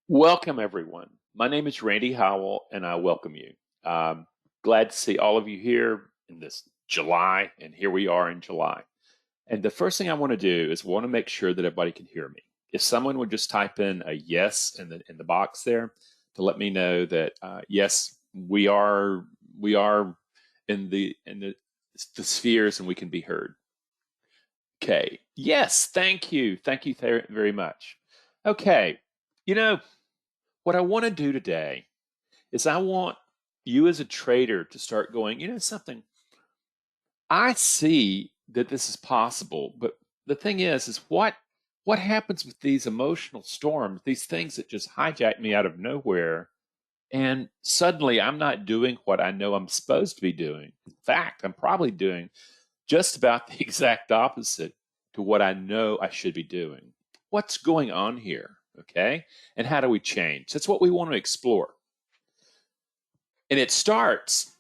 Welcome, everyone. My name is Randy Howell, and I welcome you. Um, Glad to see all of you here in this July, and here we are in July. And the first thing I want to do is want to make sure that everybody can hear me. If someone would just type in a yes in the box there to let me know that yes, we are in the spheres and we can be heard. Okay. Yes. Thank you. Thank you very much. Okay. You know, what I want to do today is I want you as a trader to start going, something, I see that this is possible, but the thing is what happens with these emotional storms, these things that just hijack me out of nowhere, and suddenly I'm not doing what I know I'm supposed to be doing. In fact, I'm probably doing just about the exact opposite to what I know I should be doing. What's going on here? Okay. And how do we change? That's what we want to explore. And it starts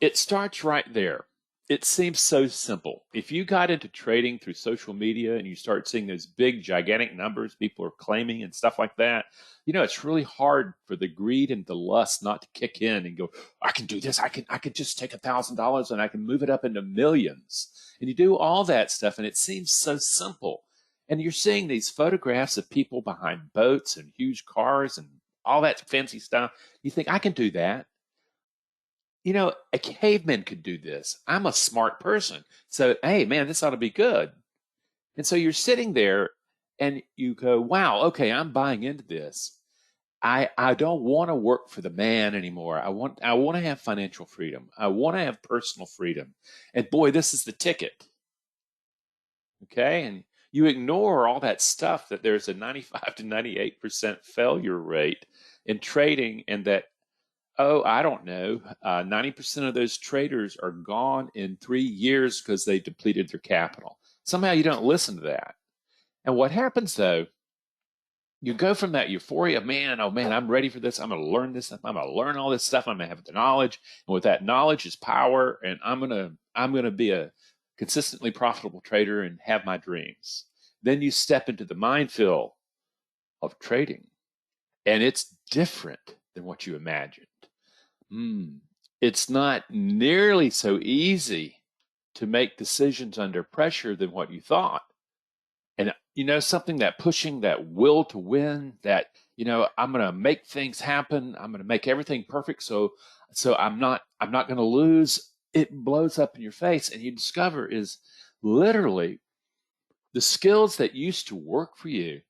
right there. It seems so simple. If you got into trading through social media and you start seeing those big, gigantic numbers people are claiming and stuff like that, it's really hard for the greed and the lust not to kick in and go, I can do this. I can just take $1,000 and I can move it up into millions. And you do all that stuff, and it seems so simple. And you're seeing these photographs of people behind boats and huge cars and all that fancy stuff. You think, I can do that. A caveman could do this. I'm a smart person. So, hey, man, this ought to be good. And so you're sitting there and you go, wow, okay, I'm buying into this. I don't want to work for the man anymore. I want to have financial freedom. I want to have personal freedom. And boy, this is the ticket. Okay? And you ignore all that stuff that there's a 95 to 98% failure rate in trading, and that, oh, I don't know, 90% of those traders are gone in 3 years because they depleted their capital. Somehow you don't listen to that. And what happens though, you go from that euphoria, man, oh man, I'm ready for this. I'm going to learn this. I'm going to learn all this stuff. I'm going to have the knowledge. And with that knowledge is power. And I'm going to be a consistently profitable trader and have my dreams. Then you step into the minefield of trading, and it's different than what you imagined. It's not nearly so easy to make decisions under pressure than what you thought. And something, that pushing, that will to win, that I'm going to make things happen. I'm going to make everything perfect. So I'm not going to lose. It blows up in your face, and you discover is literally the skills that used to work for you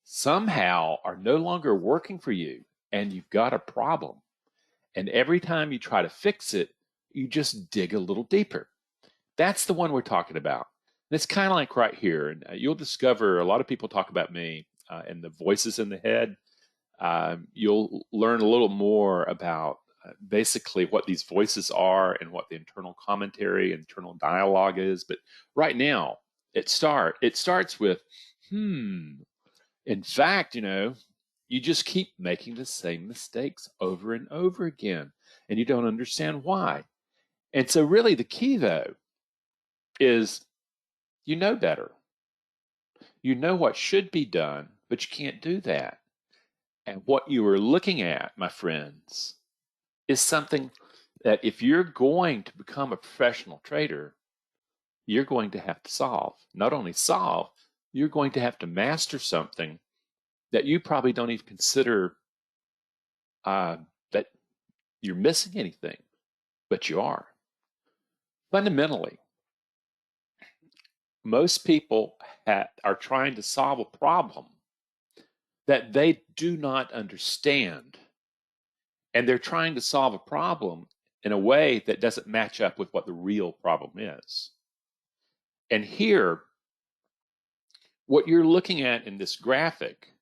somehow are no longer working for you, and you've got a problem. And every time you try to fix it, you just dig a little deeper. That's the one we're talking about. And it's kind of like right here. And you'll discover a lot of people talk about me and the voices in the head. You'll learn a little more about basically what these voices are and what the internal commentary, internal dialogue is. But right now, it starts with, in fact, you just keep making the same mistakes over and over again, and you don't understand why. And so really the key though is you know better. You know what should be done, but you can't do that. And what you are looking at, my friends, is something that if you're going to become a professional trader, you're going to have to solve. Not only solve, you're going to have to master something that you probably don't even consider that you're missing anything, but you are. Fundamentally, most people are trying to solve a problem that they do not understand. And they're trying to solve a problem in a way that doesn't match up with what the real problem is. And here, what you're looking at in this graphic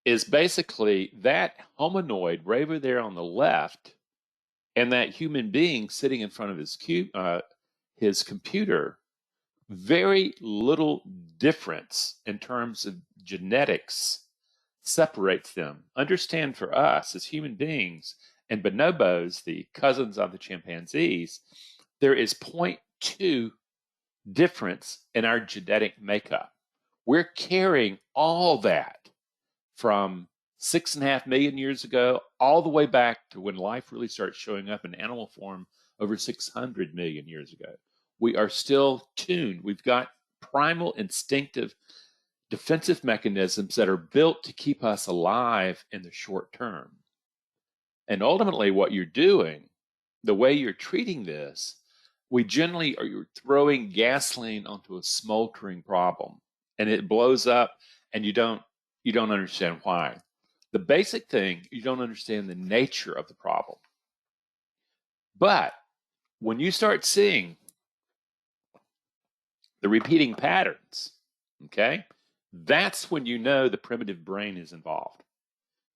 is basically that hominoid right over there on the left, and that human being sitting in front of his computer. Very little difference in terms of genetics separates them. Understand, for us as human beings and bonobos, the cousins of the chimpanzees, there is 0.2 difference in our genetic makeup. We're carrying all that from 6.5 million years ago, all the way back to when life really starts showing up in animal form over 600 million years ago. We are still tuned. We've got primal instinctive defensive mechanisms that are built to keep us alive in the short term. And ultimately, what you're doing, the way you're treating this, we generally are throwing gasoline onto a smoldering problem, and it blows up, and you don't understand why. The basic thing, you don't understand the nature of the problem. But when you start seeing the repeating patterns, okay, that's when you know the primitive brain is involved.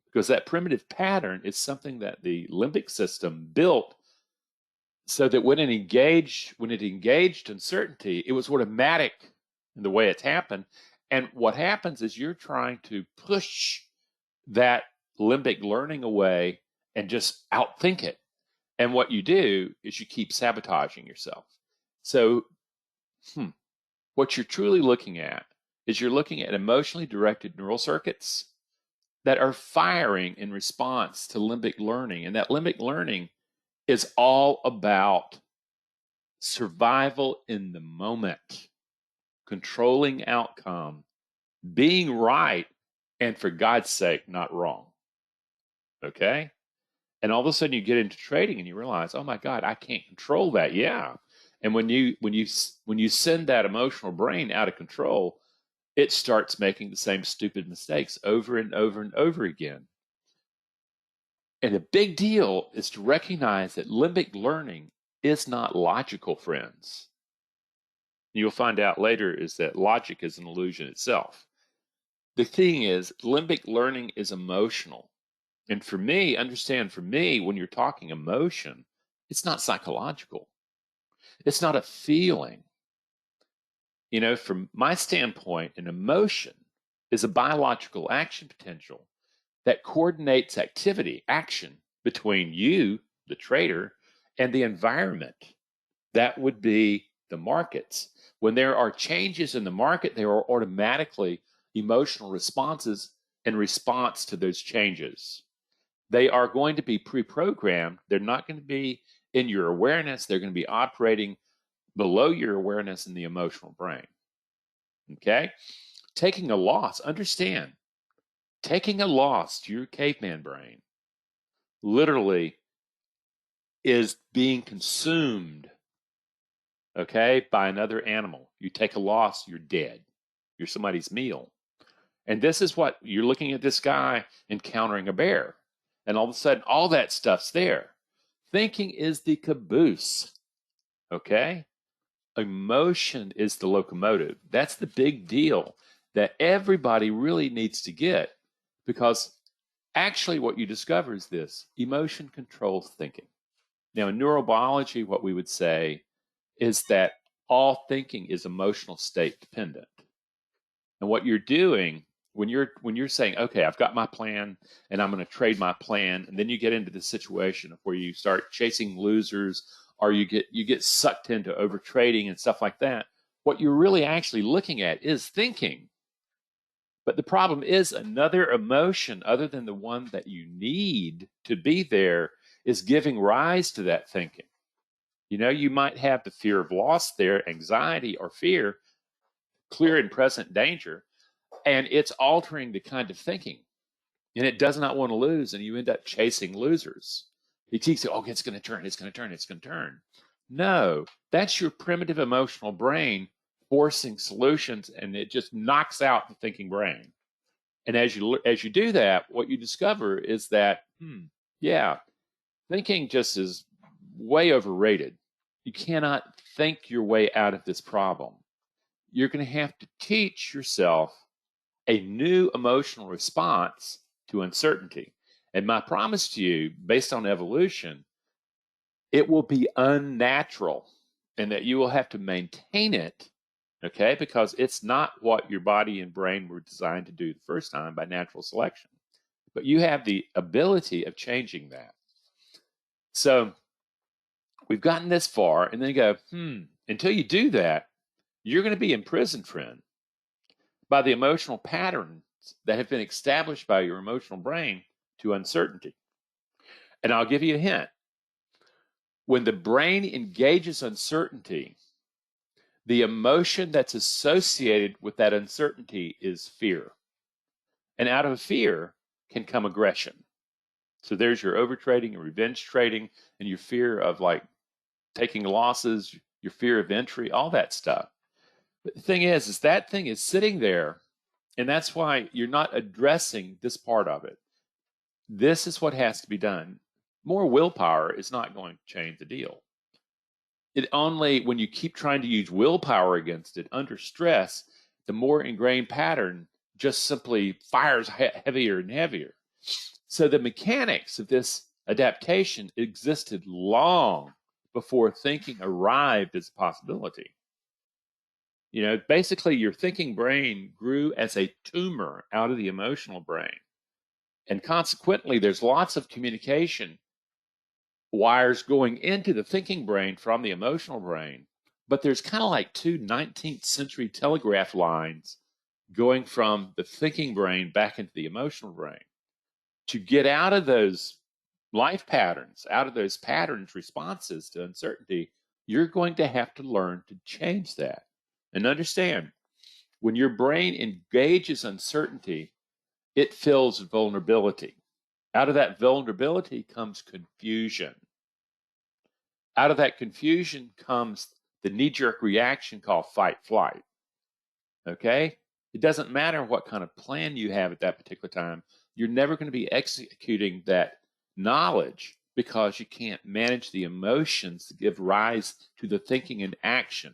Because that primitive pattern is something that the limbic system built so that when it engaged uncertainty, it was automatic in the way it's happened. And what happens is you're trying to push that limbic learning away and just outthink it. And what you do is you keep sabotaging yourself. So what you're truly looking at is you're looking at emotionally directed neural circuits that are firing in response to limbic learning. And that limbic learning is all about survival in the moment, controlling outcome, being right, and for God's sake, not wrong. Okay? And all of a sudden you get into trading and you realize, oh my God, I can't control that. Yeah. And when you send that emotional brain out of control, it starts making the same stupid mistakes over and over and over again. And the big deal is to recognize that limbic learning is not logical, friends. You'll find out later is that logic is an illusion itself. The thing is, limbic learning is emotional. And for me, when you're talking emotion, it's not psychological. It's not a feeling. You know, from my standpoint, an emotion is a biological action potential that coordinates action between you, the trader, and the environment. That would be the markets. When there are changes in the market, there are automatically emotional responses in response to those changes. They are going to be pre-programmed. They're not going to be in your awareness. They're going to be operating below your awareness in the emotional brain. Okay? Taking a loss, understand, taking a loss to your caveman brain literally is being consumed, okay, by another animal. You take a loss, you're dead. You're somebody's meal. And this is what you're looking at, this guy encountering a bear. And all of a sudden, all that stuff's there. Thinking is the caboose, okay? Emotion is the locomotive. That's the big deal that everybody really needs to get, because actually what you discover is this: emotion controls thinking. Now, in neurobiology, what we would say is that all thinking is emotional state dependent. And what you're doing when you're saying, okay, I've got my plan and I'm going to trade my plan, and then you get into the situation where you start chasing losers, or you get sucked into over trading and stuff like that, what you're really actually looking at is thinking. But the problem is another emotion other than the one that you need to be there is giving rise to that thinking. You know, you might have the fear of loss there, anxiety or fear, clear and present danger, and it's altering the kind of thinking. And it does not want to lose, and you end up chasing losers. It keeps saying, oh, it's going to turn, it's going to turn, it's going to turn. No, that's your primitive emotional brain forcing solutions, and it just knocks out the thinking brain. And as you do that, what you discover is that, yeah, thinking just is way overrated. You cannot think your way out of this problem. You're going to have to teach yourself a new emotional response to uncertainty. And my promise to you, based on evolution, it will be unnatural, and that you will have to maintain it, okay? Because it's not what your body and brain were designed to do the first time by natural selection. But you have the ability of changing that. So we've gotten this far, and then you go, until you do that, you're going to be imprisoned, friend, by the emotional pattern that have been established by your emotional brain to uncertainty. And I'll give you a hint. When the brain engages uncertainty, the emotion that's associated with that uncertainty is fear. And out of fear can come aggression. So there's your overtrading and revenge trading and your fear of like taking losses, your fear of entry, all that stuff. But the thing is that thing is sitting there, and that's why you're not addressing this part of it. This is what has to be done. More willpower is not going to change the deal. It only, when you keep trying to use willpower against it under stress, the more ingrained pattern just simply fires heavier and heavier. So the mechanics of this adaptation existed long before thinking arrived as a possibility. You know, basically your thinking brain grew as a tumor out of the emotional brain. And consequently, there's lots of communication wires going into the thinking brain from the emotional brain, but there's kind of like two 19th century telegraph lines going from the thinking brain back into the emotional brain. To get out of those life patterns, out of those patterns responses to uncertainty, you're going to have to learn to change that. And understand, when your brain engages uncertainty, it feels vulnerability. Out of that vulnerability comes confusion. Out of that confusion comes the knee-jerk reaction called fight-flight. Okay? It doesn't matter what kind of plan you have at that particular time. You're never going to be executing that knowledge because you can't manage the emotions that give rise to the thinking and action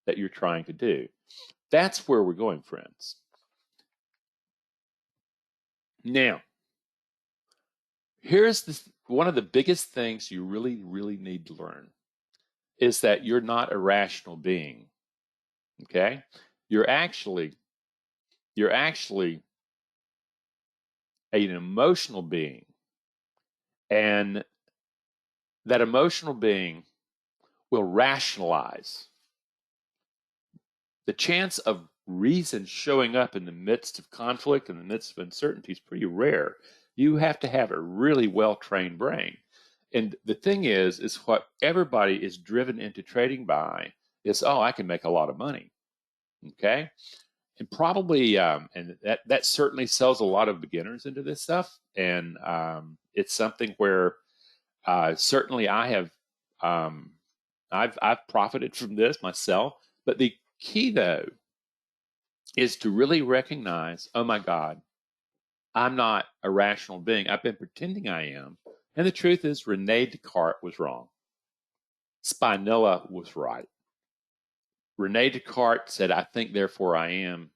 that you're trying to do. That's where we're going, friends. Now, here's one of the biggest things you really, really need to learn is that you're not a rational being. Okay? You're actually an emotional being. And that emotional being will rationalize. The chance of reason showing up in the midst of conflict, in the midst of uncertainty, is pretty rare. You have to have a really well-trained brain. And the thing is what everybody is driven into trading by is, oh, I can make a lot of money. Okay? And probably, and that certainly sells a lot of beginners into this stuff. And it's something where certainly I have, I've profited from this myself. But the key, though, is to really recognize, oh my God, I'm not a rational being. I've been pretending I am. And the truth is, Rene Descartes was wrong. Spinoza was right. Rene Descartes said, I think, therefore I am.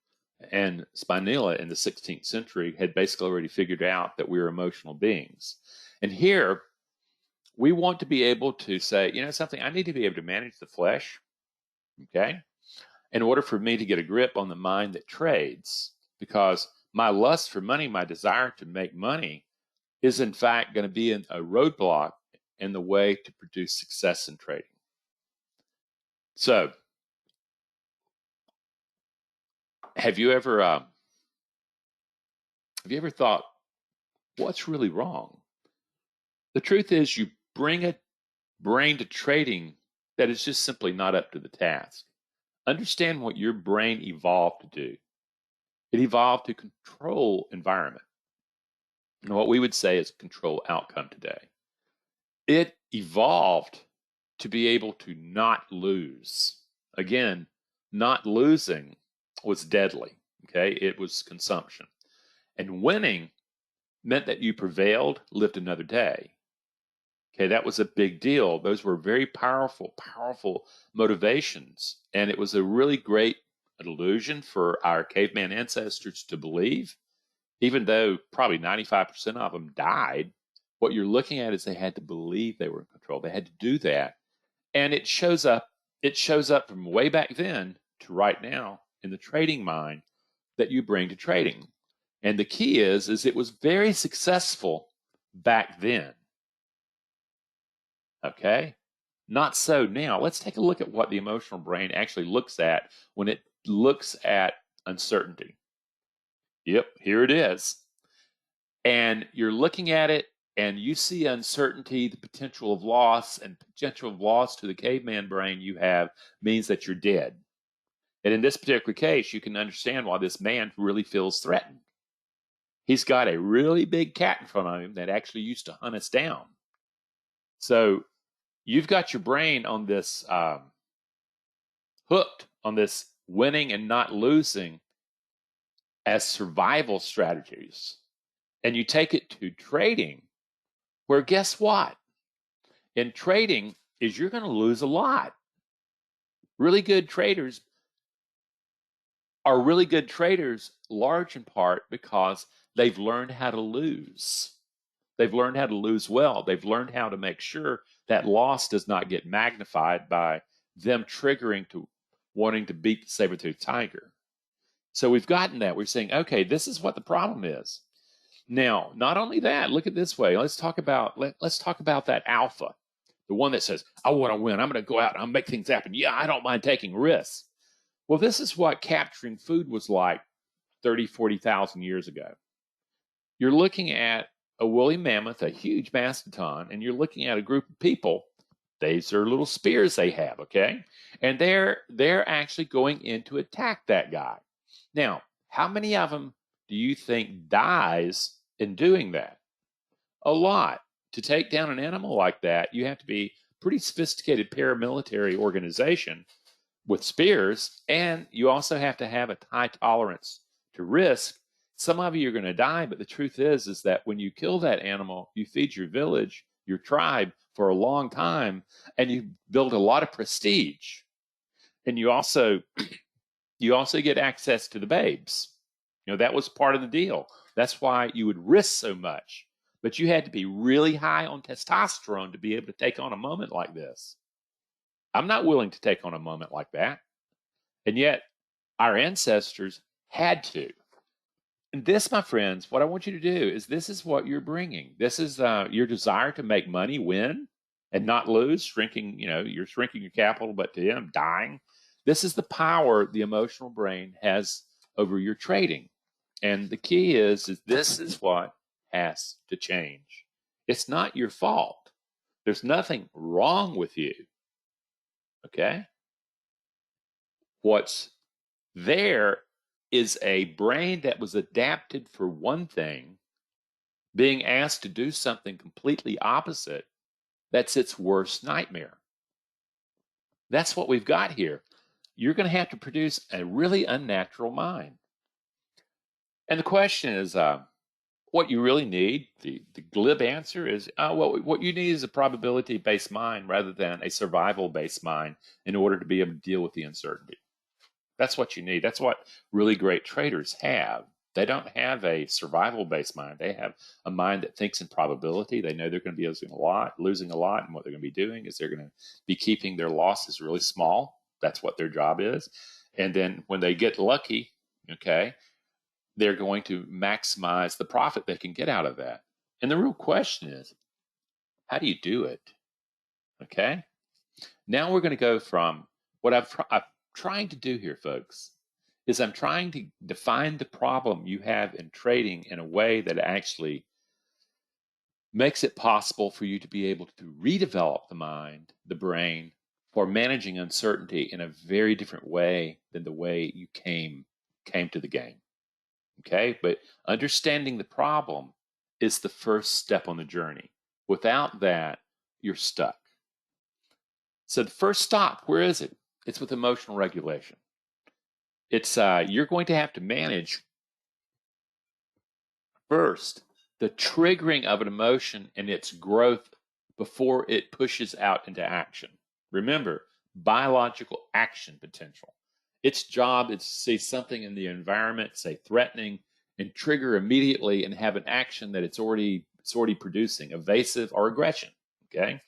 And Spinoza in the 16th century had basically already figured out that we are emotional beings. And here, we want to be able to say, you know something, I need to be able to manage the flesh, okay, in order for me to get a grip on the mind that trades, because my lust for money, my desire to make money, is in fact going to be a roadblock in the way to produce success in trading. So, have you ever thought, what's really wrong? The truth is, you bring a brain to trading that is just simply not up to the task. Understand what your brain evolved to do. It evolved to control environment. And what we would say is control outcome today. It evolved to be able to not lose. Again, not losing was deadly. Okay, it was consumption. And winning meant that you prevailed, lived another day. Okay, that was a big deal. Those were very powerful motivations. And it was a really great illusion for our caveman ancestors to believe, even though probably 95% of them died. What you're looking at is they had to believe they were in control. They had to do that. And it shows up from way back then to right now in the trading mind that you bring to trading. And the key is it was very successful back then. Okay? Not so now. Let's take a look at what the emotional brain actually looks at when it looks at uncertainty. Yep, here it is. And you're looking at it and you see uncertainty, the potential of loss, and potential of loss to the caveman brain you have means that you're dead. And in this particular case, you can understand why this man really feels threatened. He's got a really big cat in front of him that actually used to hunt us down. So you've got your brain on this hooked on this winning and not losing as survival strategies. And you take it to trading, where guess what? In trading is you're going to lose a lot. Really good traders are really good traders, large in part because they've learned how to lose. They've learned how to lose well. They've learned how to make sure that loss does not get magnified by them triggering to wanting to beat the saber-toothed tiger. So we've gotten that. We're saying, okay, this is what the problem is. Now, not only that, look at it this way. Let's talk about that alpha, the one that says, I want to win. I'm going to go out and I'll make things happen. Yeah, I don't mind taking risks. Well, this is what capturing food was like 30, 40,000 years ago. You're looking at a woolly mammoth, a huge mastodon, and you're looking at a group of people. These are little spears they have, okay? And they're actually going in to attack that guy. Now, how many of them do you think dies in doing that? A lot. To take down an animal like that, you have to be a pretty sophisticated paramilitary organization with spears, and you also have to have a high tolerance to risk. Some of you are going to die, but the truth is that when you kill that animal, you feed your village, your tribe for a long time, and you build a lot of prestige. And you also get access to the babes. That was part of the deal. That's why you would risk so much. But you had to be really high on testosterone to be able to take on a moment like this. I'm not willing to take on a moment like that. And yet, our ancestors had to. And this, my friends, what I want you to do is this is what you're bringing. This is your desire to make money, win, and not lose, shrinking, you're shrinking your capital, but to them, dying. This is the power the emotional brain has over your trading. And the key is this is what has to change. It's not your fault. There's nothing wrong with you. Okay? What's there is a brain that was adapted for one thing, being asked to do something completely opposite. That's its worst nightmare. That's what we've got here. You're going to have to produce a really unnatural mind. And the question is, what you really need, the glib answer is, what you need is a probability-based mind rather than a survival-based mind in order to be able to deal with the uncertainty. That's what you need. That's what really great traders have. They don't have a survival-based mind. They have a mind that thinks in probability. They know they're going to be losing a lot, and what they're going to be doing is they're going to be keeping their losses really small. That's what their job is. And then when they get lucky, okay, they're going to maximize the profit they can get out of that. And the real question is, how do you do it? Okay? Now we're going to go from what I'm trying to do here, folks, is I'm trying to define the problem you have in trading in a way that actually makes it possible for you to be able to redevelop the mind, the brain, for managing uncertainty in a very different way than the way you came to the game. Okay, but understanding the problem is the first step on the journey. Without that, you're stuck. So the first stop, where is it? It's with emotional regulation. It's you're going to have to manage first the triggering of an emotion and its growth before it pushes out into action. Remember, biological action potential. Its job is to see something in the environment, say threatening, and trigger immediately and have an action that it's already producing, evasive or aggression. Okay,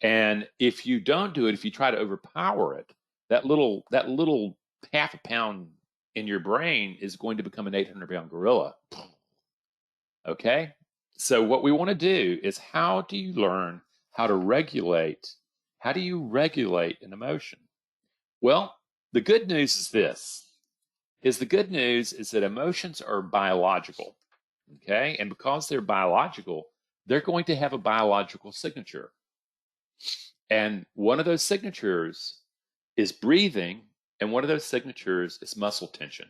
and if you don't do it, if you try to overpower it, that little half a pound in your brain is going to become an 800-pound gorilla. Okay, so what we want to do is how do you learn how to regulate? How do you regulate an emotion? Well, the good news is this. is the good news is that emotions are biological, okay? And because they're biological, they're going to have a biological signature. And one of those signatures is breathing, and one of those signatures is muscle tension.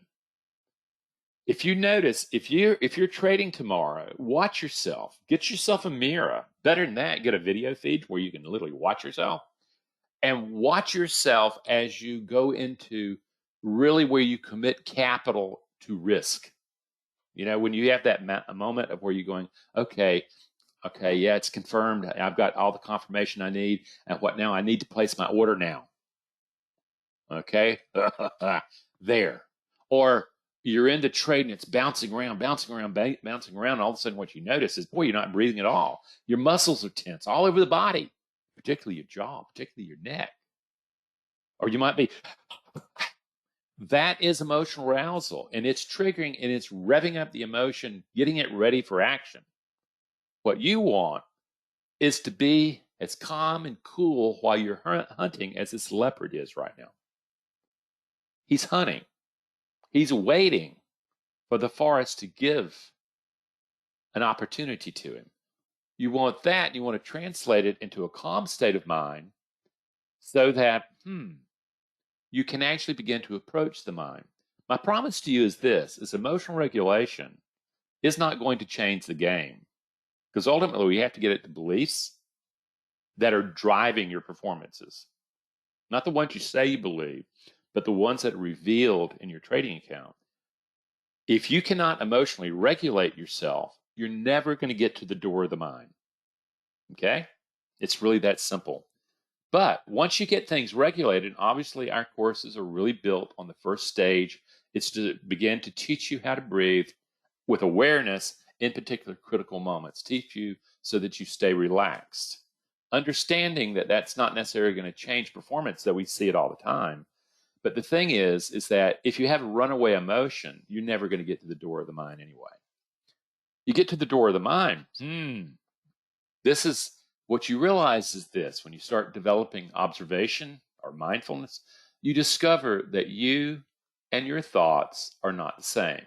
If you notice, if you're trading tomorrow, watch yourself. Get yourself a mirror. Better than that, get a video feed where you can literally watch yourself and watch yourself as you go into really where you commit capital to risk. You know, when you have that moment of where you're going, okay, yeah, it's confirmed. I've got all the confirmation I need. And what now? I need to place my order now. Okay, there. Or you're into trade and it's bouncing around. And all of a sudden what you notice is, boy, you're not breathing at all. Your muscles are tense all over the body, particularly your jaw, particularly your neck. Or you might be, that is emotional arousal, and it's triggering and it's revving up the emotion, getting it ready for action. What you want is to be as calm and cool while you're hunting as this leopard is right now. He's hunting. He's waiting for the forest to give an opportunity to him. You want that, and you want to translate it into a calm state of mind so that, you can actually begin to approach the mind. My promise to you is this, is emotional regulation is not going to change the game, because ultimately we have to get at the beliefs that are driving your performances. Not the ones you say you believe, but the ones that are revealed in your trading account. If you cannot emotionally regulate yourself, you're never going to get to the door of the mind. Okay? It's really that simple. But once you get things regulated, obviously our courses are really built on the first stage. It's to begin to teach you how to breathe with awareness in particular critical moments, teach you so that you stay relaxed. Understanding that that's not necessarily going to change performance, though we see it all the time. But the thing is that if you have a runaway emotion, you're never going to get to the door of the mind anyway. You get to the door of the mind, this is what you realize is this: when you start developing observation or mindfulness, you discover that you and your thoughts are not the same.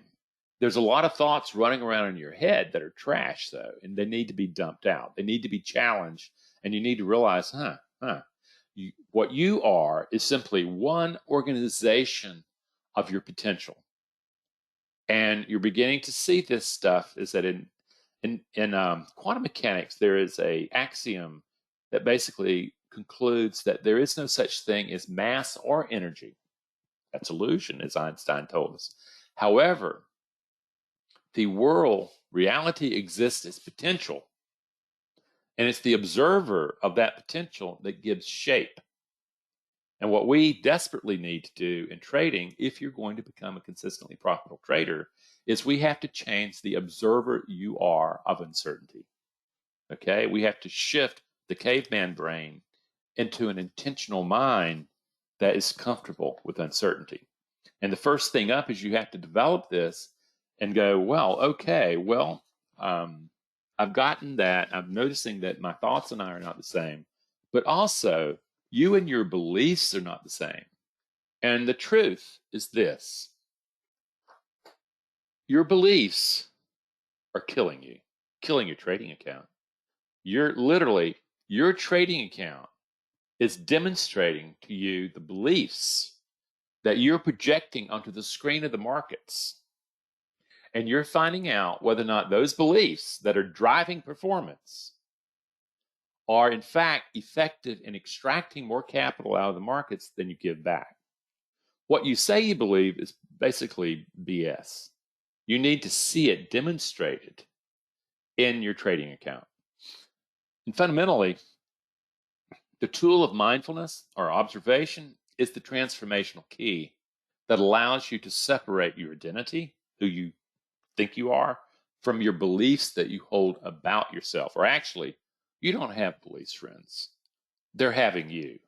There's a lot of thoughts running around in your head that are trash, though, and they need to be dumped out. They need to be challenged, and you need to realize, what you are is simply one organization of your potential. And you're beginning to see this stuff is that in quantum mechanics, there is an axiom that basically concludes that there is no such thing as mass or energy. That's illusion, as Einstein told us. However, the reality exists as potential, and it's the observer of that potential that gives shape. And what we desperately need to do in trading, if you're going to become a consistently profitable trader, is we have to change the observer you are of uncertainty. Okay? We have to shift the caveman brain into an intentional mind that is comfortable with uncertainty. And the first thing up is you have to develop this and go, I've gotten that. I'm noticing that my thoughts and I are not the same, but also you and your beliefs are not the same. And the truth is this: your beliefs are killing you, killing your trading account. Your trading account is demonstrating to you the beliefs that you're projecting onto the screen of the markets. And you're finding out whether or not those beliefs that are driving performance are in fact effective in extracting more capital out of the markets than you give back. What you say you believe is basically BS. You need to see it demonstrated in your trading account. And fundamentally, the tool of mindfulness or observation is the transformational key that allows you to separate your identity, who you think you are, from your beliefs that you hold about yourself. Or actually, you don't have beliefs, friends. They're having you.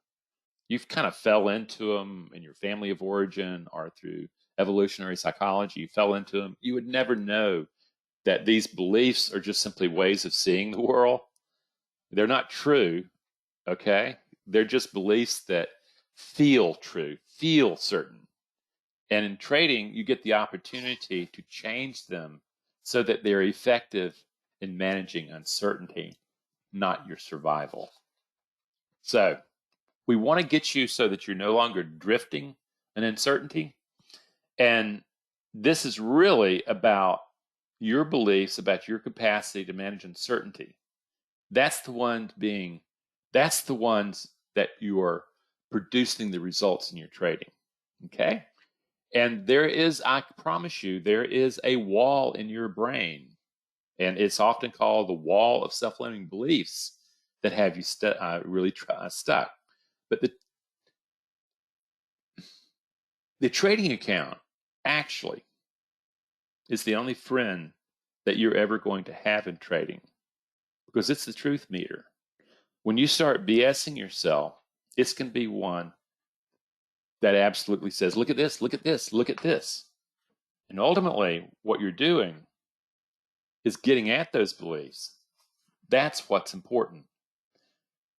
You've kind of fell into them in your family of origin or through evolutionary psychology. You fell into them. You would never know that these beliefs are just simply ways of seeing the world. They're not true, okay? They're just beliefs that feel true, feel certain. And in trading, you get the opportunity to change them so that they're effective in managing uncertainty, not your survival. So we want to get you so that you're no longer drifting in uncertainty. And this is really about your beliefs about your capacity to manage uncertainty. That's the ones that you are producing the results in your trading. Okay? And I promise you, there is a wall in your brain, and it's often called the wall of self-limiting beliefs that have you really stuck. But the trading account actually is the only friend that you're ever going to have in trading, because it's the truth meter. When you start BSing yourself, it's going to be one that absolutely says, look at this, look at this, look at this. And ultimately, what you're doing is getting at those beliefs. That's what's important.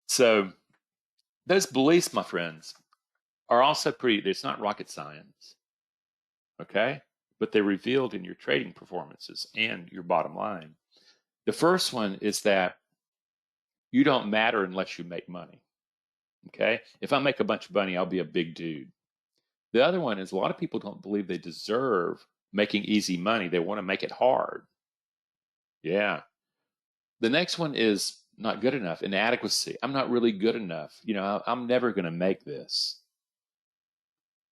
So those beliefs, my friends, are also it's not rocket science, okay? But they're revealed in your trading performances and your bottom line. The first one is that you don't matter unless you make money, okay? If I make a bunch of money, I'll be a big dude. The other one is a lot of people don't believe they deserve making easy money. They want to make it hard. Yeah. The next one is not good enough, inadequacy. I'm not really good enough. I'm never going to make this.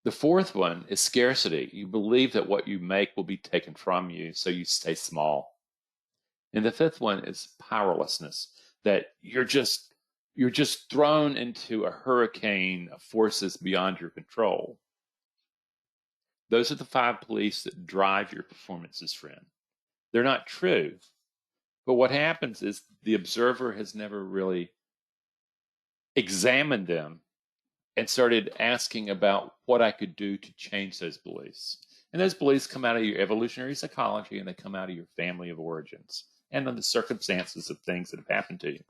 The fourth one is scarcity. You believe that what you make will be taken from you, so you stay small. And the fifth one is powerlessness, that you're just thrown into a hurricane of forces beyond your control. Those are the 5 beliefs that drive your performances, friend. They're not true. But what happens is the observer has never really examined them and started asking about what I could do to change those beliefs. And those beliefs come out of your evolutionary psychology, and they come out of your family of origins and of the circumstances of things that have happened to you.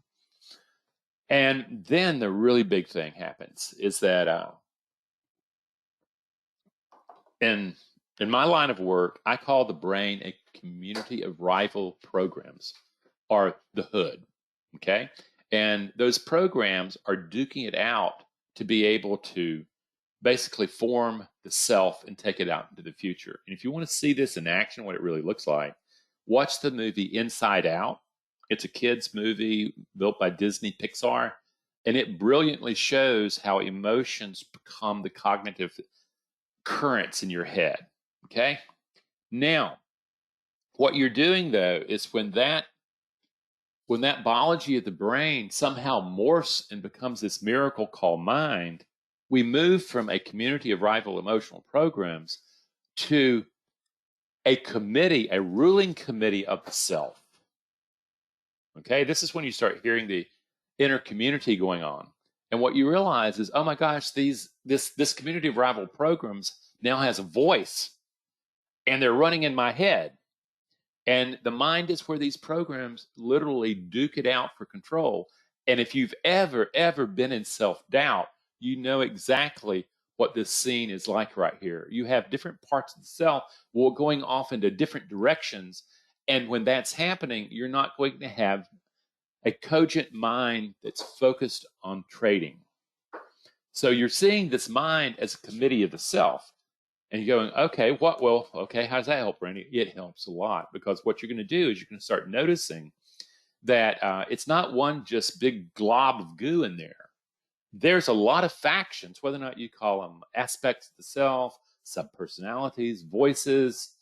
And then the really big thing happens is that in my line of work, I call the brain a community of rival programs, or the hood, okay? And those programs are duking it out to be able to basically form the self and take it out into the future. And if you want to see this in action, what it really looks like, watch the movie Inside Out. It's a kid's movie built by Disney Pixar, and it brilliantly shows how emotions become the cognitive currents in your head, okay? Now, what you're doing, though, is when that biology of the brain somehow morphs and becomes this miracle called mind, we move from a community of rival emotional programs to a ruling committee of the self. Okay, this is when you start hearing the inner community going on. And what you realize is, oh my gosh, this community of rival programs now has a voice, and they're running in my head. And the mind is where these programs literally duke it out for control. And if you've ever been in self-doubt, you know exactly what this scene is like right here. You have different parts of the self going off into different directions. And when that's happening, you're not going to have a cogent mind that's focused on trading. So you're seeing this mind as a committee of the self. And you're going, okay, how does that help, Randy? It helps a lot, because what you're going to do is you're going to start noticing that it's not one just big glob of goo in there. There's a lot of factions, whether or not you call them aspects of the self, subpersonalities, voices,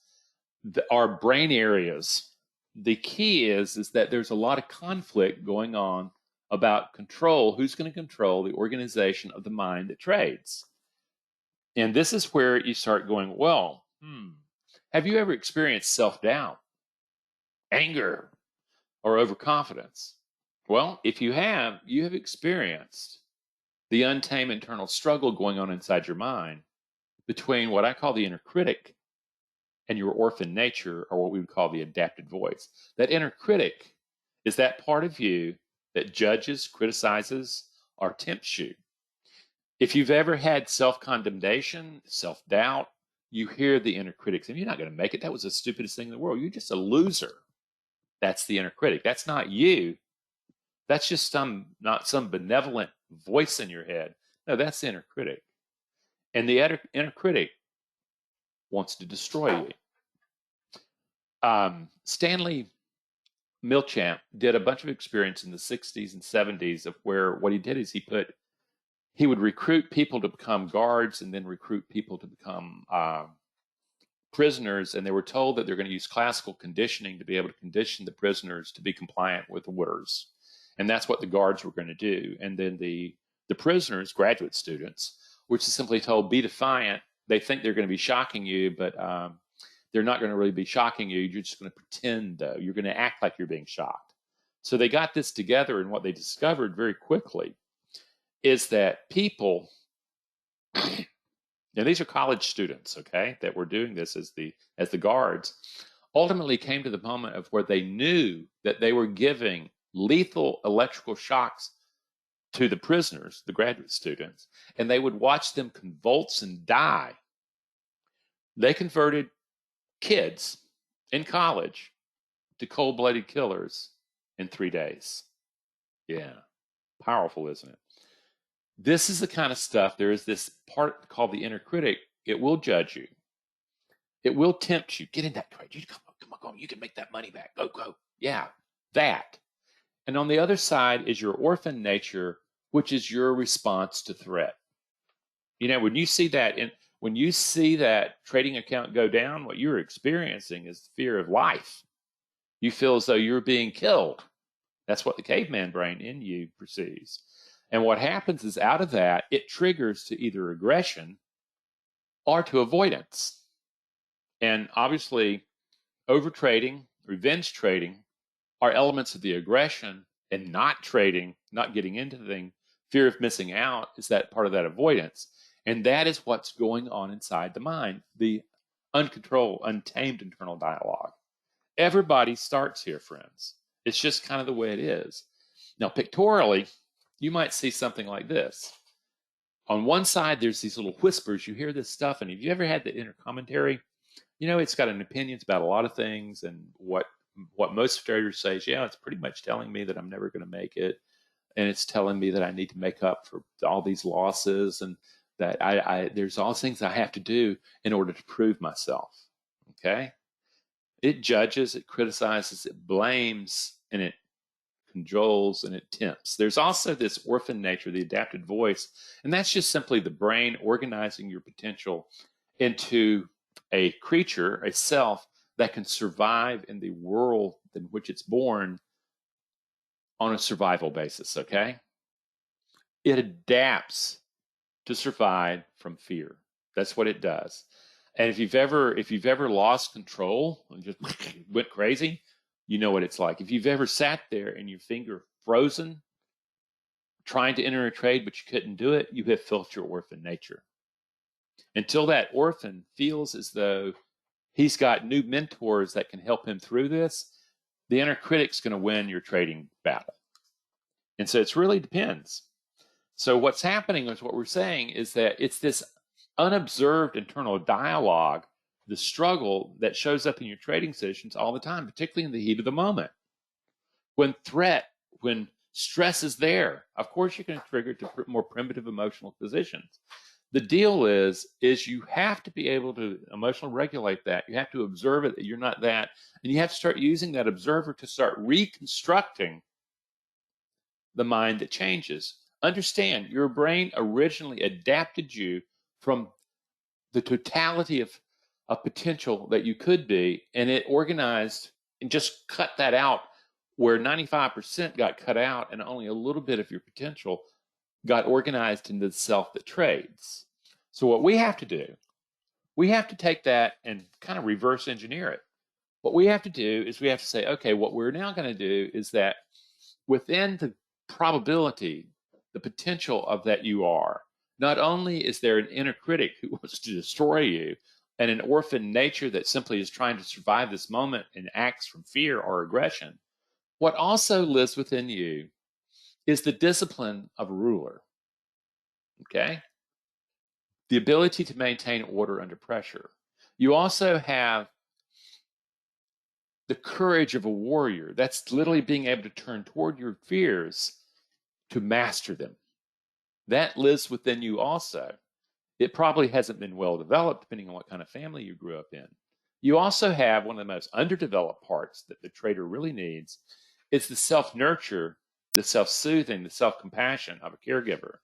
our brain areas. The key is that there's a lot of conflict going on about control. Who's going to control the organization of the mind that trades? And this is where you start going, well, have you ever experienced self-doubt, anger, or overconfidence? Well, if you have experienced the untamed internal struggle going on inside your mind between what I call the inner critic and your orphan nature, or what we would call the adapted voice. That inner critic is that part of you that judges, criticizes, or tempts you. If you've ever had self-condemnation, self-doubt, you hear the inner critic saying, you're not going to make it. That was the stupidest thing in the world. You're just a loser. That's the inner critic. That's not you. That's just not some benevolent voice in your head. No, that's the inner critic. And the inner critic wants to destroy you. Stanley Milchamp did a bunch of experience in the 60s and 70s of where what he did is he would recruit people to become guards and then recruit people to become prisoners, and they were told that they're going to use classical conditioning to be able to condition the prisoners to be compliant with orders. And that's what the guards were going to do. And then the prisoners, graduate students, were simply told, be defiant. They think they're going to be shocking you, but they're not going to really be shocking you. You're just going to pretend, though. You're going to act like you're being shocked. So they got this together, and what they discovered very quickly is that people, now these are college students, okay, that were doing this as the guards, ultimately came to the moment of where they knew that they were giving lethal electrical shocks to the prisoners, the graduate students, and they would watch them convulse and die. They converted kids in college to cold-blooded killers in 3 days. Yeah, powerful, isn't it? This is the kind of stuff, there is this part called the inner critic. It will judge you. It will tempt you. Get in that trade. You come on, you can make that money back. Go. Yeah, that. And on the other side is your orphan nature, which is your response to threat. You know, when you see that trading account go down, what you're experiencing is fear of life. You feel as though you're being killed. That's what the caveman brain in you perceives. And what happens is out of that, it triggers to either aggression or to avoidance. And obviously, overtrading, revenge trading are elements of the aggression, and not trading, not getting into the thing, fear of missing out is that part of that avoidance. And that is what's going on inside the mind, the uncontrolled, untamed internal dialogue. Everybody starts here, friends. It's just kind of the way it is. Now, pictorially, you might see something like this. On one side, there's these little whispers. You hear this stuff, and have you ever had the inner commentary? You know, it's got an opinions about a lot of things, and what most traders say is, yeah, it's pretty much telling me that I'm never going to make it, and it's telling me that I need to make up for all these losses, and that there's all these things I have to do in order to prove myself. Okay? It judges, it criticizes, it blames, and it cajoles, and it tempts. There's also this orphan nature, the adapted voice, and that's just simply the brain organizing your potential into a creature, a self, that can survive in the world in which it's born on a survival basis, okay? It adapts to survive from fear. That's what it does. And if you've ever lost control and just went crazy, you know what it's like. If you've ever sat there and your finger frozen, trying to enter a trade but you couldn't do it, you have felt your orphan nature. Until that orphan feels as though he's got new mentors that can help him through this, the inner critic's going to win your trading battle. And so it really depends. So what's happening is what we're saying is that it's this unobserved internal dialogue, the struggle that shows up in your trading sessions all the time, particularly in the heat of the moment. When stress is there, of course you're going to trigger to more primitive emotional positions. The deal is you have to be able to emotionally regulate that. You have to observe it, that you're not that. And you have to start using that observer to start reconstructing the mind that changes. Understand, your brain originally adapted you from the totality of potential that you could be, and it organized and just cut that out where 95% got cut out and only a little bit of your potential got organized into the self that trades. So what we have to do, we have to take that and kind of reverse engineer it. What we have to do is we have to say, okay, what we're now going to do is that within the probability, the potential of that you are, not only is there an inner critic who wants to destroy you and an orphan nature that simply is trying to survive this moment and acts from fear or aggression, what also lives within you is the discipline of a ruler, okay? The ability to maintain order under pressure. You also have the courage of a warrior. That's literally being able to turn toward your fears to master them. That lives within you also. It probably hasn't been well developed, depending on what kind of family you grew up in. You also have one of the most underdeveloped parts that the trader really needs is the self-nurture, the self-soothing, the self-compassion of a caregiver.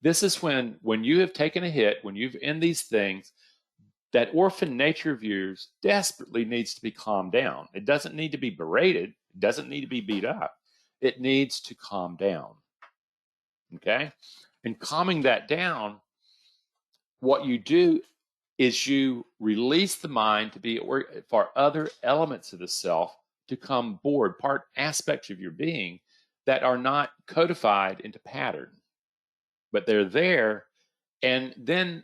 This is when you have taken a hit, when you've in these things, that orphan nature of yours desperately needs to be calmed down. It doesn't need to be berated. It doesn't need to be beat up. It needs to calm down. Okay? And calming that down, what you do is you release the mind to be for other elements of the self to come board, part aspects of your being that are not codified into pattern, but they're there. And then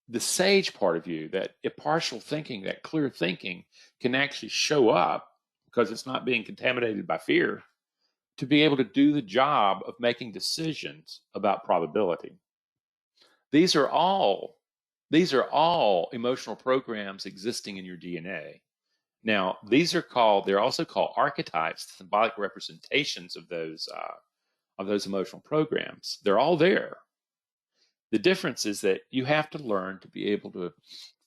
the sage part of you, that impartial thinking, that clear thinking, can actually show up because it's not being contaminated by fear to be able to do the job of making decisions about probability. These are all emotional programs existing in your DNA. Now, they're also called archetypes, symbolic representations of those emotional programs. They're all there. The difference is that you have to learn to be able to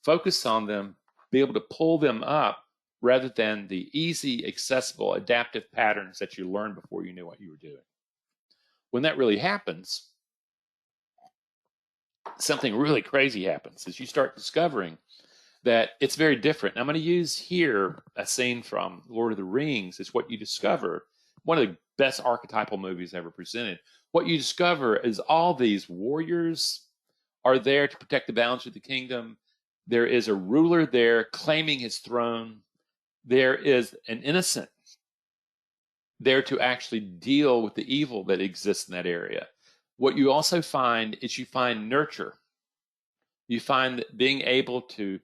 focus on them, be able to pull them up rather than the easy, accessible, adaptive patterns that you learned before you knew what you were doing. When that really happens, something really crazy happens as you start discovering that it's very different. And I'm going to use here a scene from Lord of the Rings. Is what you discover, one of the best archetypal movies ever presented. What you discover is all these warriors are there to protect the boundaries of the kingdom. There is a ruler there claiming his throne. There is an innocent there to actually deal with the evil that exists in that area. What you also find is you find nurture. You find that being able to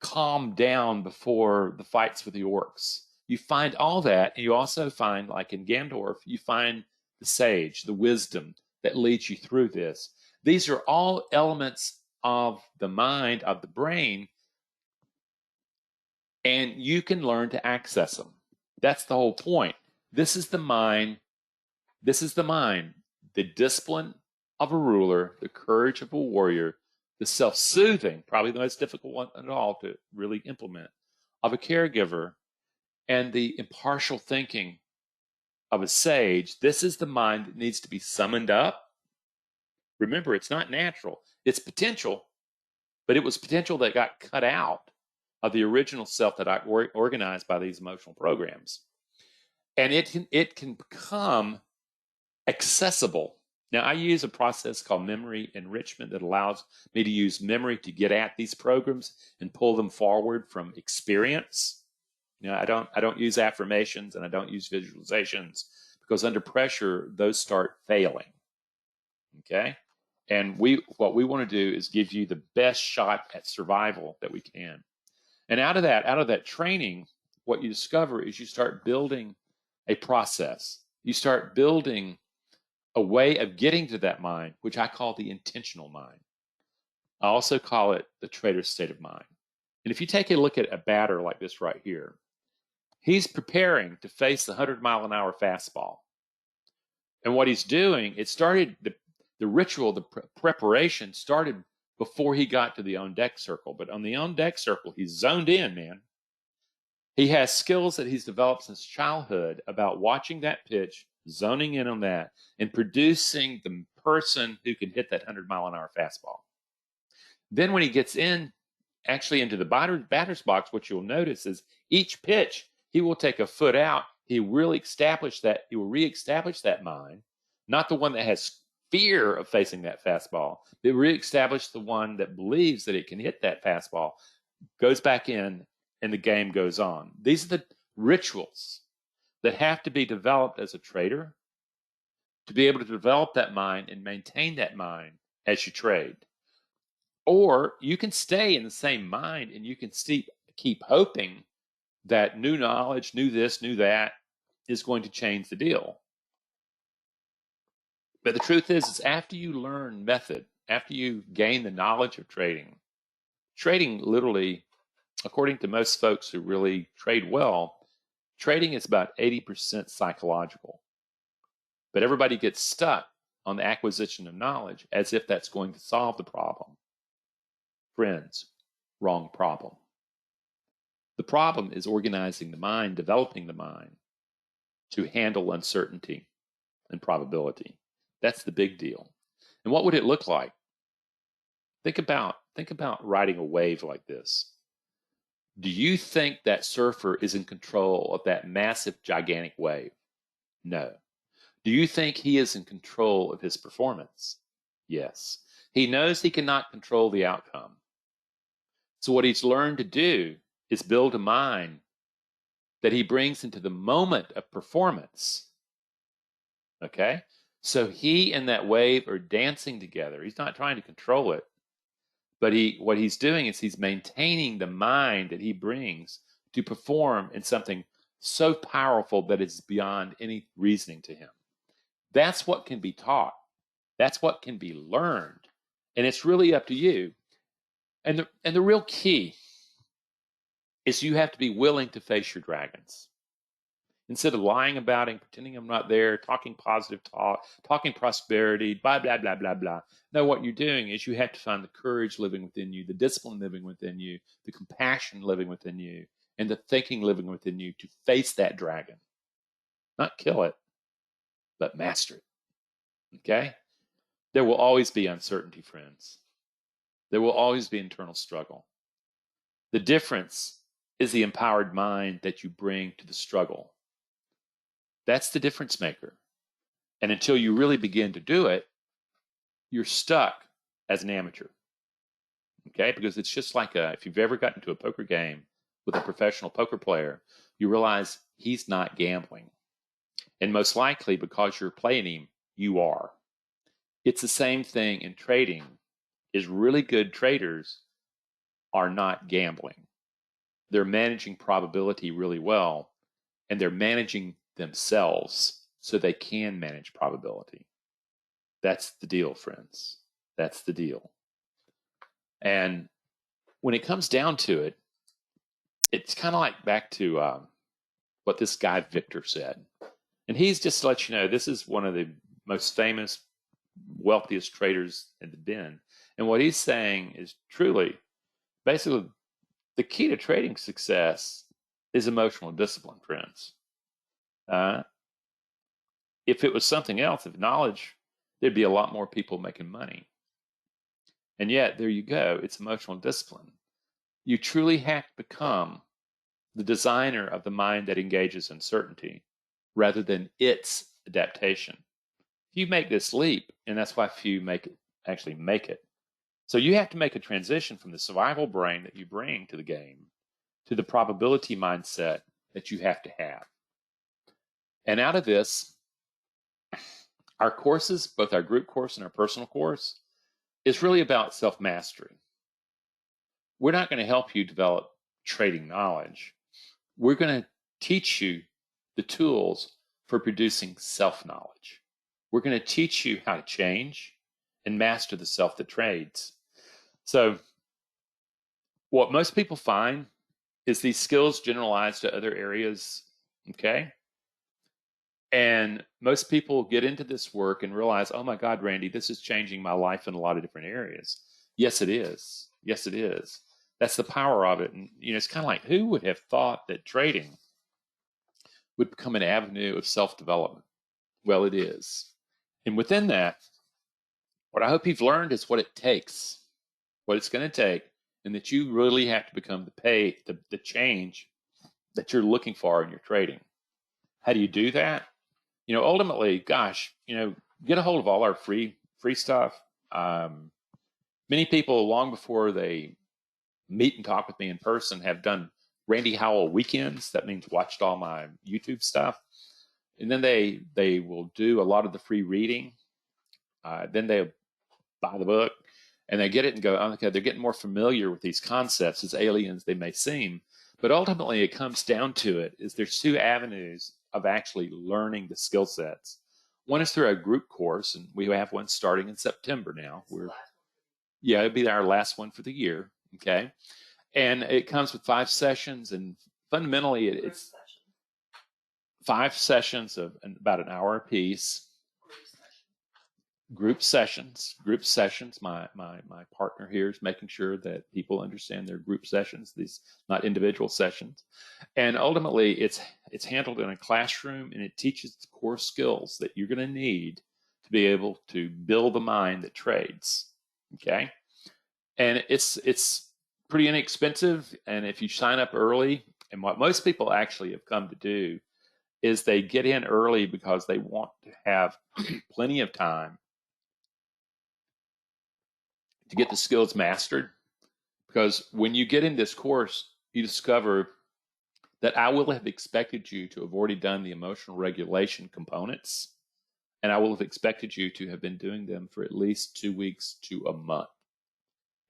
calm down before the fights with the orcs. You find all that, and you also find, like in Gandorf, you find the sage, the wisdom that leads you through this. These are all elements of the mind, of the brain, and you can learn to access them. That's the whole point. This is the mind. This is the mind. The discipline of a ruler, the courage of a warrior, the self-soothing, probably the most difficult one at all to really implement, of a caregiver, and the impartial thinking of a sage. This is the mind that needs to be summoned up. Remember, it's not natural. It's potential, but it was potential that got cut out of the original self that I organized by these emotional programs. And it can become accessible. Now, I use a process called memory enrichment that allows me to use memory to get at these programs and pull them forward from experience. You know, I don't use affirmations and I don't use visualizations because under pressure, those start failing. Okay? And what we want to do is give you the best shot at survival that we can. And out of that training, what you discover is you start building a process. You start building a way of getting to that mind, which I call the intentional mind. I also call it the trader's state of mind. And if you take a look at a batter like this right here, he's preparing to face the 100-mile-an-hour fastball. And what he's doing, it started, the ritual, the preparation started before he got to the on-deck circle. But on the on-deck circle, he's zoned in, man. He has skills that he's developed since childhood about watching that pitch, zoning in on that, and producing the person who can hit that 100-mile-an-hour fastball. Then when he gets actually into the batter's box, what you'll notice is each pitch, he will take a foot out. He will reestablish that mind, not the one that has fear of facing that fastball, but reestablish the one that believes that it can hit that fastball, goes back in, and the game goes on. These are the rituals that have to be developed as a trader to be able to develop that mind and maintain that mind as you trade. Or you can stay in the same mind and you can keep hoping that new knowledge, new this, new that is going to change the deal. But the truth is after you learn method, after you gain the knowledge of trading literally according to most folks who really trade well, trading is about 80% psychological. But everybody gets stuck on the acquisition of knowledge as if that's going to solve the problem. Friends, wrong problem. The problem is organizing the mind, developing the mind to handle uncertainty and probability. That's the big deal. And what would it look like? Think about riding a wave like this. Do you think that surfer is in control of that massive, gigantic wave? No. Do you think he is in control of his performance? Yes. He knows he cannot control the outcome. So what he's learned to do is build a mind that he brings into the moment of performance. Okay? So he and that wave are dancing together. He's not trying to control it. But what he's doing is he's maintaining the mind that he brings to perform in something so powerful that it's beyond any reasoning to him. That's what can be taught. That's what can be learned. And it's really up to you. And the real key is you have to be willing to face your dragons. Instead of lying about it, pretending I'm not there, talking positive talk, talking prosperity, blah, blah, blah, blah, blah. No, what you're doing is you have to find the courage living within you, the discipline living within you, the compassion living within you, and the thinking living within you to face that dragon. Not kill it, but master it. Okay? There will always be uncertainty, friends. There will always be internal struggle. The difference is the empowered mind that you bring to the struggle. That's the difference maker. And until you really begin to do it, you're stuck as an amateur. Okay? Because it's just like if you've ever gotten to a poker game with a professional poker player, you realize he's not gambling. And most likely, because you're playing him, you are. It's the same thing in trading. Is really good traders are not gambling. They're managing probability really well, and they're managing themselves so they can manage probability. That's the deal, friends. That's the deal. And when it comes down to it, it's kind of like back to what this guy Victor said. And he's just to let you know, this is one of the most famous, wealthiest traders in the den. And what he's saying is truly, basically, the key to trading success is emotional discipline, friends. If it was something else, if knowledge, there'd be a lot more people making money. And yet, there you go. It's emotional discipline. You truly have to become the designer of the mind that engages uncertainty rather than its adaptation. If you make this leap, and that's why few actually make it. So you have to make a transition from the survival brain that you bring to the game to the probability mindset that you have to have. And out of this, our courses, both our group course and our personal course, is really about self-mastery. We're not going to help you develop trading knowledge. We're going to teach you the tools for producing self-knowledge. We're going to teach you how to change and master the self that trades. So what most people find is these skills generalize to other areas, okay? And most people get into this work and realize, oh my God, Randy, this is changing my life in a lot of different areas. Yes, it is. Yes, it is. That's the power of it. And it's kind of like, who would have thought that trading would become an avenue of self-development? Well, it is. And within that, what I hope you've learned is what it takes, what it's going to take, and that you really have to become the change that you're looking for in your trading. How do you do that? Ultimately, gosh, get a hold of all our free stuff. Many people, long before they meet and talk with me in person, have done Randy Howell weekends. That means watched all my YouTube stuff. And then they will do a lot of the free reading. Then they buy the book and they get it and go, okay, they're getting more familiar with these concepts, as aliens they may seem. But ultimately, it comes down to it is there's two avenues of actually learning the skill sets. One is through a group course, and we have one starting in September now. It'll be our last one for the year, okay? And it comes with 5 sessions, and fundamentally it's 5 sessions of about an hour apiece. Group sessions. My partner here is making sure that people understand their group sessions, these not individual sessions. And ultimately it's handled in a classroom, and it teaches the core skills that you're going to need to be able to build a mind that trades. Okay? And it's pretty inexpensive, and if you sign up early, and what most people actually have come to do is they get in early because they want to have plenty of time to get the skills mastered. Because when you get in this course, you discover that I will have expected you to have already done the emotional regulation components, and I will have expected you to have been doing them for at least 2 weeks to a month.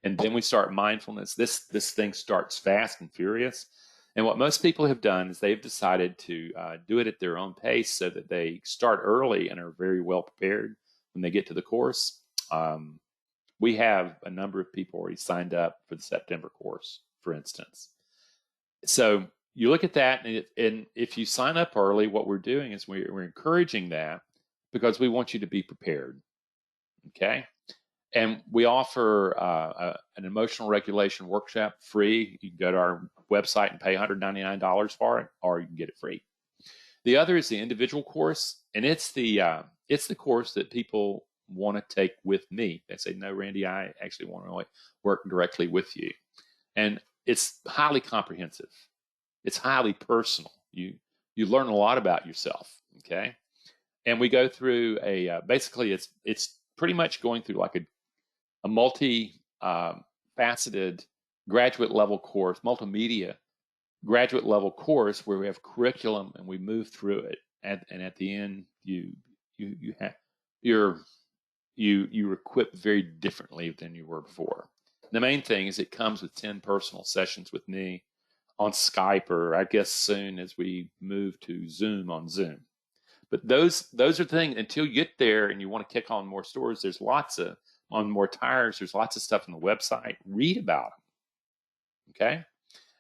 And then we start mindfulness. This thing starts fast and furious. And what most people have done is they've decided to do it at their own pace so that they start early and are very well prepared when they get to the course. We have a number of people already signed up for the September course, for instance. So you look at that, and if you sign up early, what we're doing is we're encouraging that because we want you to be prepared. Okay? And we offer an emotional regulation workshop free. You can go to our website and pay $199 for it, or you can get it free. The other is the individual course, and it's the course that people want to take with me. They say, no, Randy, I actually want to work directly with you. And it's highly comprehensive. It's highly personal. You learn a lot about yourself, okay? And we go through basically it's pretty much going through like a multi-faceted graduate level course, multimedia graduate level course where we have curriculum and we move through it. And at the end, you're equipped very differently than you were before. The main thing is it comes with 10 personal sessions with me on Skype, or I guess soon as we move to Zoom on Zoom. But those are the things. Until you get there and you want to kick on more stores, there's lots of on more tires. There's lots of stuff on the website. Read about them. Okay,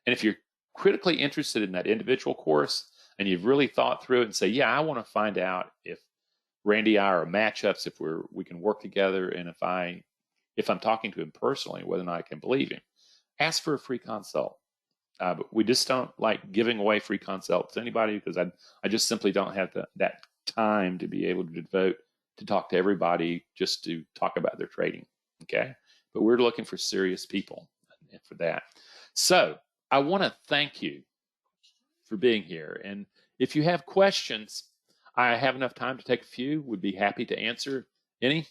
and if you're critically interested in that individual course and you've really thought through it and say, yeah, I want to find out if Randy and I are matchups, if we can work together, and if I'm talking to him personally, whether or not I can believe him, ask for a free consult. But we just don't like giving away free consults to anybody because I just simply don't have that time to be able to devote to talk to everybody just to talk about their trading. Okay, but we're looking for serious people for that. So I want to thank you for being here, and if you have questions, I have enough time to take a few. Would be happy to answer any.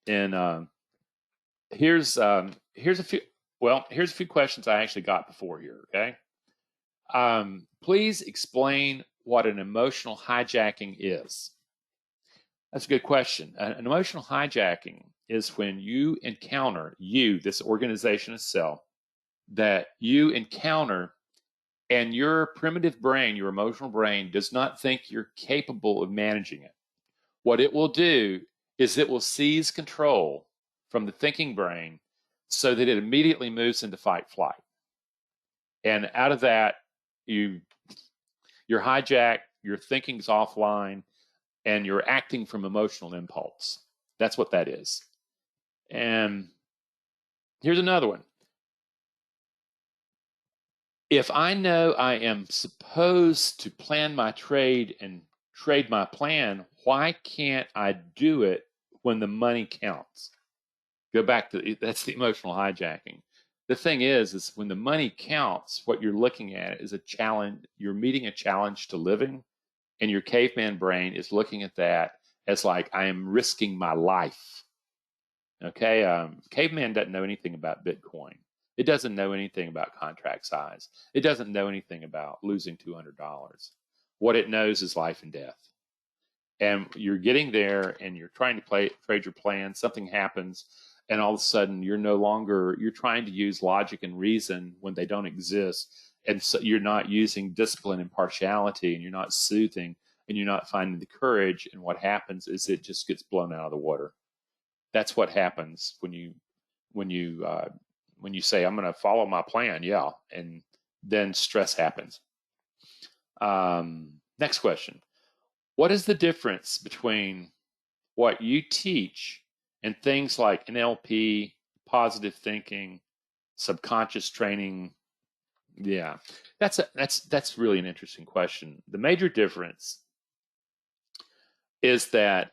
And here's a few. Well, here's a few questions I actually got before here. Okay. Please explain what an emotional hijacking is. That's a good question. An emotional hijacking is when you encounter this organization itself, that you encounter, and your primitive brain, your emotional brain, does not think you're capable of managing it. What it will do is it will seize control from the thinking brain so that it immediately moves into fight flight. And out of that, you're hijacked, your thinking's offline, and you're acting from emotional impulse. That's what that is. And here's another one. If I know I am supposed to plan my trade and trade my plan, why can't I do it when the money counts? Go back to that's the emotional hijacking. The thing is when the money counts, what you're looking at is a challenge. You're meeting a challenge to living, and your caveman brain is looking at that as like, I am risking my life. Okay, caveman doesn't know anything about Bitcoin. It doesn't know anything about contract size. It doesn't know anything about losing $200. What it knows is life and death. And you're getting there and you're trying to trade your plan. Something happens, and all of a sudden you're trying to use logic and reason when they don't exist. And so you're not using discipline and partiality, and you're not soothing, and you're not finding the courage. And what happens is it just gets blown out of the water. That's what happens when you when you say, I'm going to follow my plan, yeah, and then stress happens. Next question. What is the difference between what you teach and things like NLP, positive thinking, subconscious training? Yeah, that's really an interesting question. The major difference is that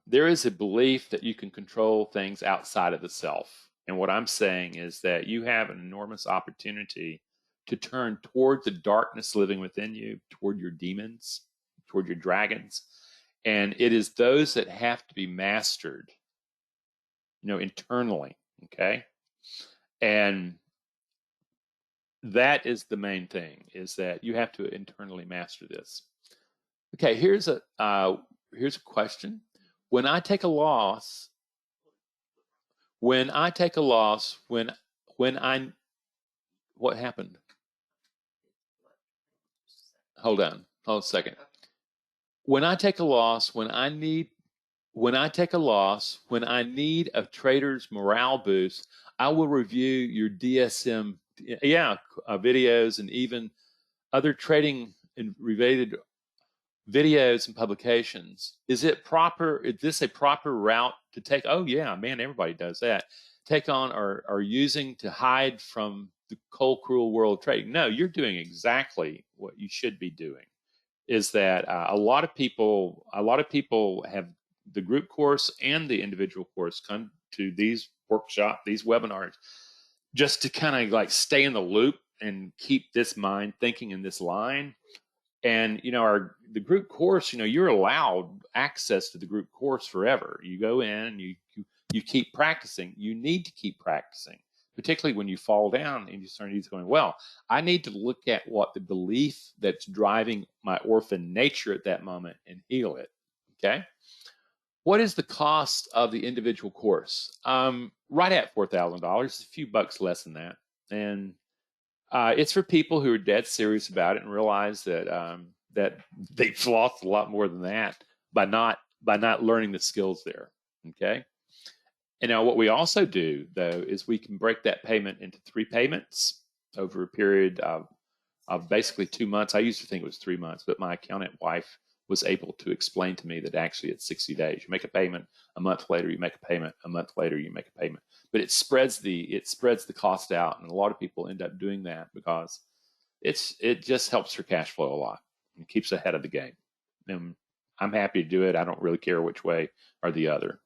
there is a belief that you can control things outside of the self. And what I'm saying is that you have an enormous opportunity to turn toward the darkness living within you, toward your demons, toward your dragons. And it is those that have to be mastered, internally, okay? And that is the main thing, is that you have to internally master this. Okay, here's a question. When I take a loss, what happened? Hold on a second. When I take a loss, when I need a trader's morale boost, I will review your DSM, videos and even other trading and related videos and publications. Is this a proper route to take? Oh yeah, man, everybody does that. Take on or using to hide from the cold, cruel world of trading. No, you're doing exactly what you should be doing. Is that a lot of people have the group course and the individual course come to these these webinars, just to kind of like stay in the loop and keep this mind thinking in this line. And the group course, you're allowed access to the group course forever. You go in and you keep practicing. You need to keep practicing, particularly when you fall down and you start going, well, I need to look at what the belief that's driving my orphan nature at that moment and heal it. Okay. What is the cost of the individual course? Right at $4,000, a few bucks less than that. And it's for people who are dead serious about it and realize that that they've lost a lot more than that by not learning the skills there. Okay. And now what we also do, though, is we can break that payment into 3 payments over a period of basically 2 months. I used to think it was 3 months, but my accountant wife was able to explain to me that actually it's 60 days. You make a payment, a month later you make a payment, a month later you make a payment. But it spreads the cost out, and a lot of people end up doing that because it just helps their cash flow a lot and keeps ahead of the game. And I'm happy to do it. I don't really care which way or the other.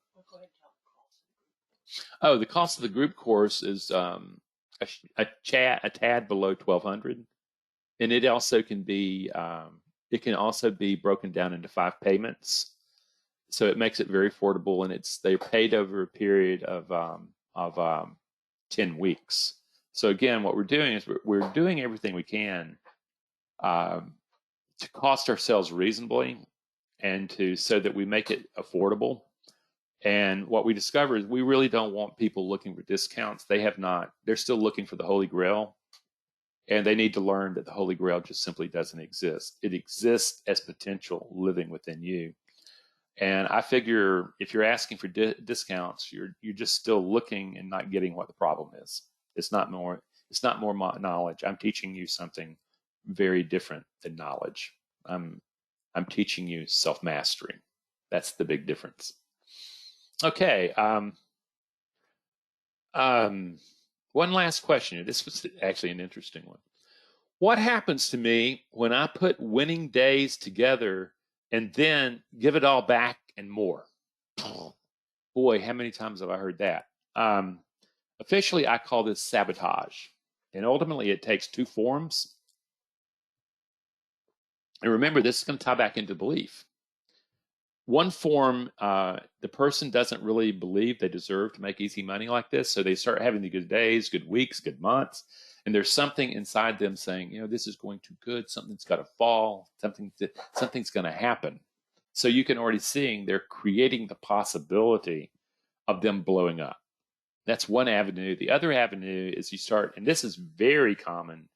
Oh, the cost of the group course is a tad below $1,200, and it also can be broken down into 5 payments, so it makes it very affordable. And they're paid over a period of 10 weeks. So again, what we're doing is we're doing everything we can to cost ourselves reasonably and so that we make it affordable. And what we discover is we really don't want people looking for discounts. They're still looking for the Holy Grail. And they need to learn that the Holy Grail just simply doesn't exist. It exists as potential living within you. And I figure if you're asking for discounts, you're just still looking and not getting what the problem is. It's not more knowledge. I'm teaching you something very different than knowledge. I'm teaching you self-mastery. That's the big difference. Okay. One last question. This was actually an interesting one. What happens to me when I put winning days together and then give it all back and more? Boy, how many times have I heard that? Officially, I call this sabotage. And ultimately, it takes 2 forms. And remember, this is going to tie back into belief. One form, the person doesn't really believe they deserve to make easy money like this. So they start having the good days, good weeks, good months. And there's something inside them saying, this is going too good. Something's got to fall. Something's going to happen. So you can already see they're creating the possibility of them blowing up. That's one avenue. The other avenue is you start, and this is very common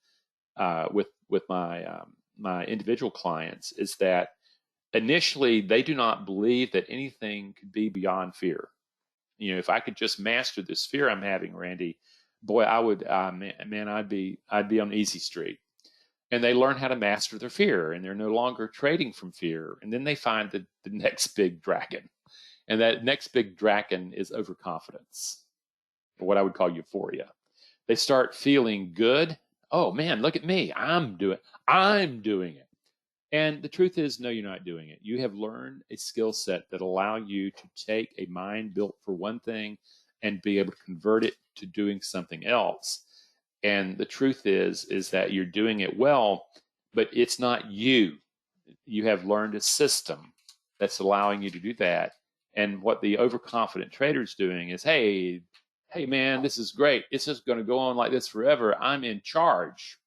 with my individual clients, is that initially they do not believe that anything could be beyond fear. If I could just master this fear I'm having, Randy, boy, I would, man, I'd be on easy street. And they learn how to master their fear, and they're no longer trading from fear. And then they find the next big dragon, and that next big dragon is overconfidence, or what I would call euphoria. They start feeling good. Oh man, look at me! I'm doing it. And the truth is, no, you're not doing it. You have learned a skill set that allow you to take a mind built for one thing and be able to convert it to doing something else. And the truth is that you're doing it well, but it's not you. You have learned a system that's allowing you to do that. And what the overconfident trader is doing is, hey, man, this is great. It's just going to go on like this forever. I'm in charge.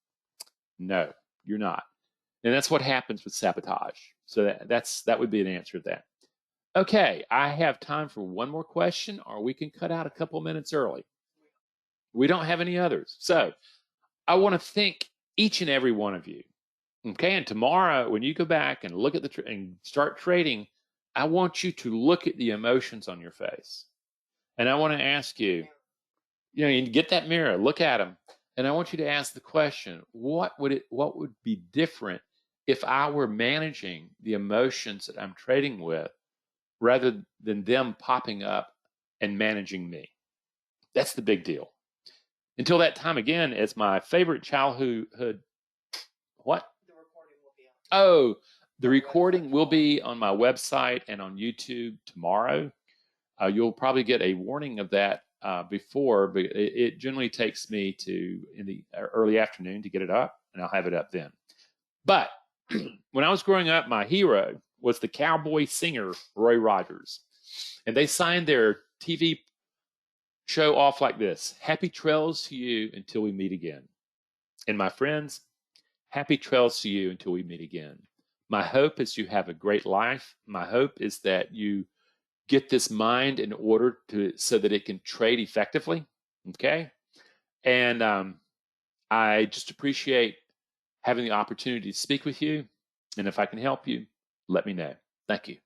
No, you're not. And that's what happens with sabotage. So that would be an answer to that. Okay, I have time for one more question, or we can cut out a couple minutes early. We don't have any others. So I want to thank each and every one of you. Okay, and tomorrow when you go back and look at and start trading, I want you to look at the emotions on your face. And I want to ask you, you get that mirror, look at them, and I want you to ask the question, what would be different if I were managing the emotions that I'm trading with rather than them popping up and managing me? That's the big deal. Until that time, again, as my favorite childhood, what? The recording will be on. Oh, the recording will be on my website and on YouTube tomorrow. You'll probably get a warning of that before, but it generally takes me in the early afternoon to get it up, and I'll have it up then. But when I was growing up, my hero was the cowboy singer Roy Rogers, and they signed their TV show off like this: happy trails to you until we meet again. And my friends, happy trails to you until we meet again. My hope is you have a great life. My hope is that you get this mind in order so that it can trade effectively. Okay. And I just appreciate having the opportunity to speak with you. And if I can help you, let me know. Thank you.